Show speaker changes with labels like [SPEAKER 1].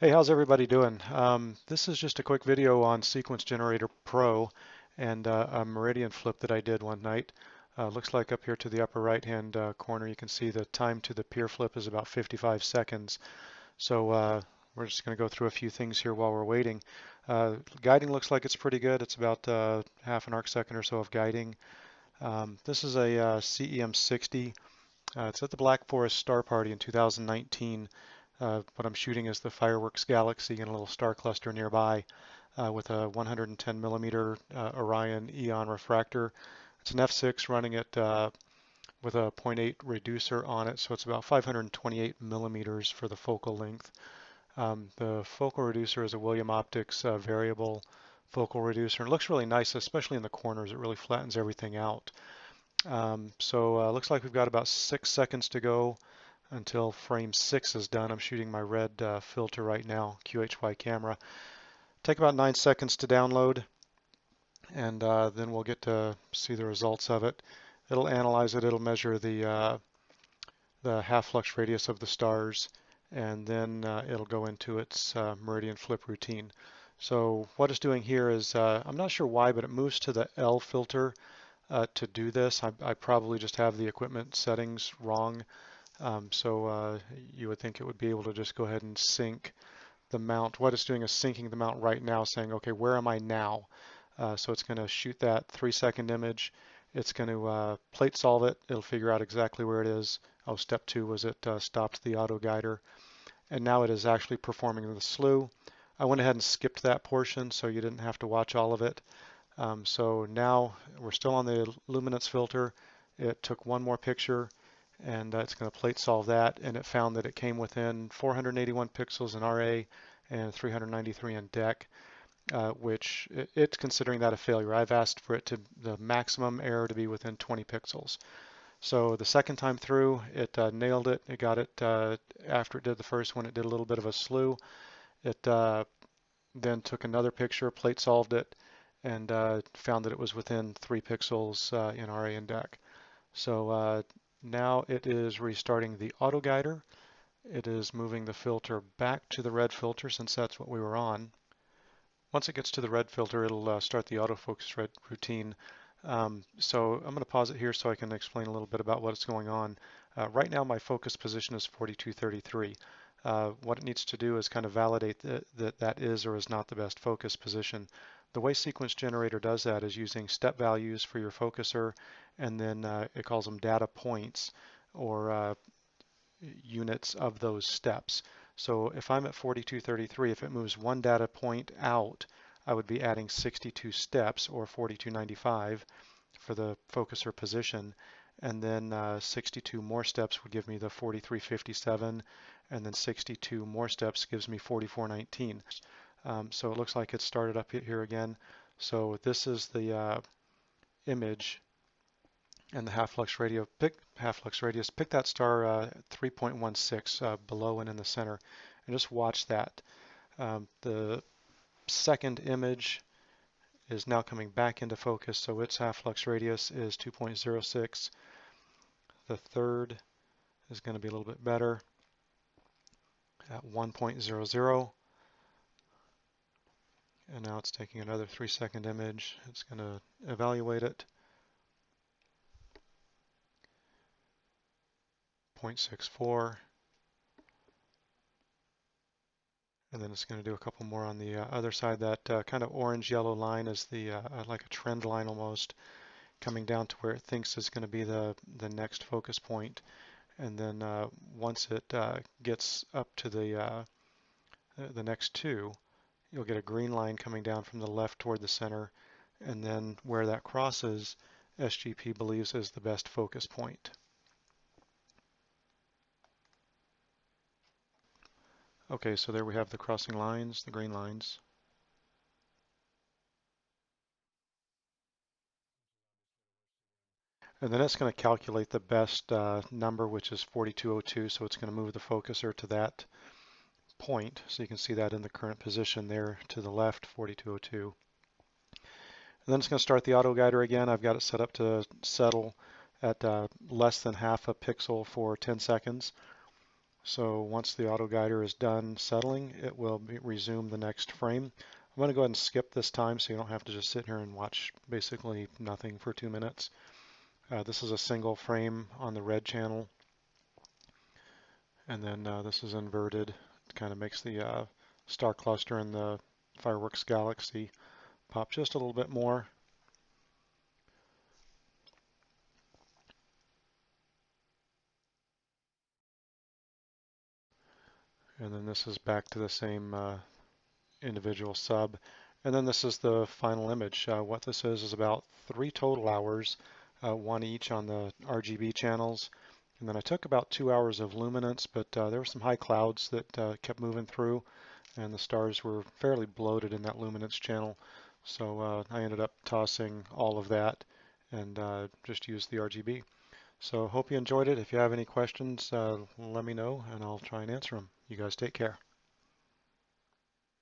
[SPEAKER 1] Hey, how's everybody doing? This is just a quick video on Sequence Generator Pro and a Meridian flip that I did one night. Looks like up here to the upper right-hand corner, you can see the time to the pier flip is about 55 seconds. So we're just going to go through a few things here while we're waiting. Guiding looks like it's pretty good. It's about half an arc second or so of guiding. This is a CEM60. It's at the Black Forest Star Party in 2019. What I'm shooting is the Fireworks Galaxy and a little star cluster nearby with a 110 millimeter Orion EON refractor. It's an f6 running it with a 0.8 reducer on it, so it's about 528 millimeters for the focal length. The focal reducer is a William Optics variable focal reducer. And it looks really nice, especially in the corners. It really flattens everything out. So looks like we've got about 6 seconds to go until frame 6 is done. I'm shooting my red filter right now, QHY camera. Take about 9 seconds to download, and then we'll get to see the results of it. It'll analyze it, it'll measure the half flux radius of the stars, and then it'll go into its meridian flip routine. So what it's doing here is, I'm not sure why, but it moves to the L filter to do this. I probably just have the equipment settings wrong. So you would think it would be able to just go ahead and sync the mount. What it's doing is syncing the mount right now, saying, okay, where am I now? So it's going to shoot that 3-second image. It's going to plate solve it. It'll figure out exactly where it is. Oh, step 2 was it stopped the auto guider. And now it is actually performing the slew. I went ahead and skipped that portion so you didn't have to watch all of it. So now we're still on the luminance filter. It took one more picture, and it's going to plate solve that, and it found that it came within 481 pixels in RA and 393 in DEC, which it's considering that a failure. I've asked for it to the maximum error to be within 20 pixels. So the second time through, it nailed it. It got it after it did the first one. It did a little bit of a slew. It then took another picture, plate solved it, and found that it was within 3 pixels in RA and DEC. So now it is restarting the auto guider. It is moving the filter back to the red filter since that's what we were on. Once it gets to the red filter, it'll start the autofocus routine. So I'm going to pause it here so I can explain a little bit about what's going on. Right now my focus position is 4233. What it needs to do is kind of validate that is or is not the best focus position. The way Sequence Generator does that is using step values for your focuser, and then it calls them data points or units of those steps. So if I'm at 4233, if it moves one data point out, I would be adding 62 steps or 4295 for the focuser position, and then 62 more steps would give me the 4357, and then 62 more steps gives me 4419. So it looks like it started up here again. So this is the image and the half flux radius. Pick that star 3.16 below and in the center, and just watch that. The second image is now coming back into focus, so its half flux radius is 2.06. The third is going to be a little bit better at 1.00. And now it's taking another 3-second image. It's going to evaluate it. 0.64. And then it's going to do a couple more on the other side. That kind of orange-yellow line is the like a trend line almost, coming down to where it thinks is going to be the next focus point. And then once it gets up to the next two, you'll get a green line coming down from the left toward the center, and then where that crosses, SGP believes is the best focus point. Okay, so there we have the crossing lines, the green lines. And then it's going to calculate the best number, which is 4202, so it's going to move the focuser to that point. So you can see that in the current position there to the left, 4202. And then it's going to start the auto guider again. I've got it set up to settle at less than half a pixel for 10 seconds. So once the auto guider is done settling, it will resume the next frame. I'm going to go ahead and skip this time so you don't have to just sit here and watch basically nothing for 2 minutes. This is a single frame on the red channel, and then this is inverted. It kind of makes the star cluster in the fireworks galaxy pop just a little bit more. And then this is back to the same individual sub. And then this is the final image. What this is about 3 total hours, 1 each on the RGB channels. And then I took about 2 hours of luminance, but there were some high clouds that kept moving through, and the stars were fairly bloated in that luminance channel. So I ended up tossing all of that and just used the RGB. So hope you enjoyed it. If you have any questions, let me know and I'll try and answer them. You guys take care.